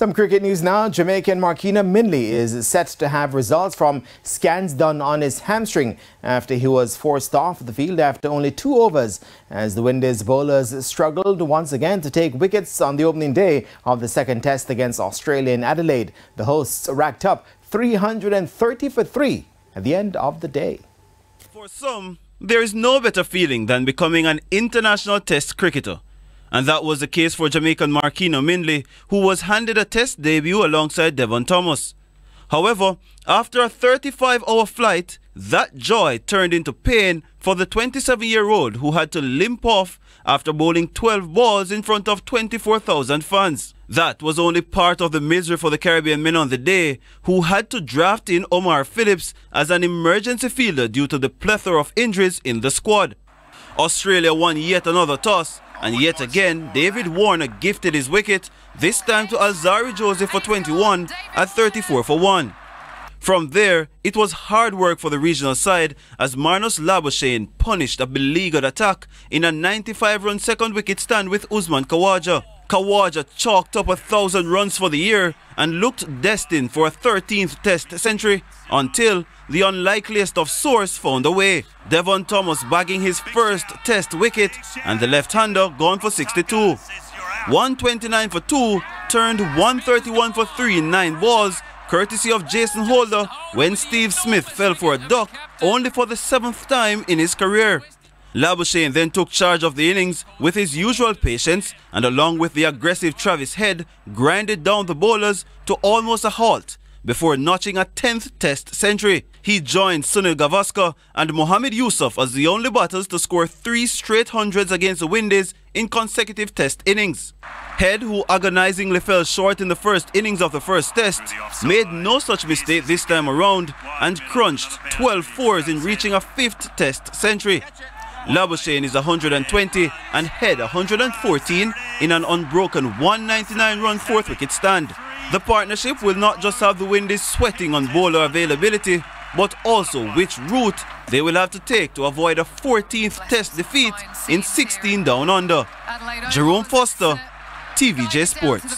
Some cricket news now. Jamaican Marquino Mindley is set to have results from scans done on his hamstring after he was forced off the field after only 2 overs as the Windies bowlers struggled once again to take wickets on the opening day of the second test against Australia in Adelaide. The hosts racked up 330 for 3 at the end of the day. For some, there is no better feeling than becoming an international test cricketer. And that was the case for Jamaican Marquino Mindley, who was handed a test debut alongside Devon Thomas. However, after a 35-hour flight, that joy turned into pain for the 27-year-old who had to limp off after bowling 12 balls in front of 24,000 fans. That was only part of the misery for the Caribbean men on the day, who had to draft in Omar Phillips as an emergency fielder due to the plethora of injuries in the squad. Australia won yet another toss, and yet again, David Warner gifted his wicket, this time to Alzarri Joseph for 21 at 34 for 1. From there, it was hard work for the regional side as Marnus Labuschagne punished a beleaguered attack in a 95-run second wicket stand with Usman Khawaja. Khawaja chalked up 1,000 runs for the year and looked destined for a 13th test century until the unlikeliest of source found a way. Devon Thomas bagging his first test wicket and the left-hander gone for 62. 129 for 2 turned 131 for 3 in 9 balls, courtesy of Jason Holder when Steve Smith fell for a duck only for the 7th time in his career. Labuschagne then took charge of the innings with his usual patience and along with the aggressive Travis Head grinded down the bowlers to almost a halt before notching a 10th test century. He joined Sunil Gavaskar and Mohammed Yusuf as the only batters to score 3 straight hundreds against the Windies in consecutive test innings. Head, who agonizingly fell short in the first innings of the first test, made no such mistake this time around and crunched 12 fours in reaching a 5th test century. Labuschagne is 120 and Head 114 in an unbroken 199-run 4th wicket stand. The partnership will not just have the Windies sweating on bowler availability, but also which route they will have to take to avoid a 14th test defeat in 16 down under. Jerome Foster, TVJ Sports.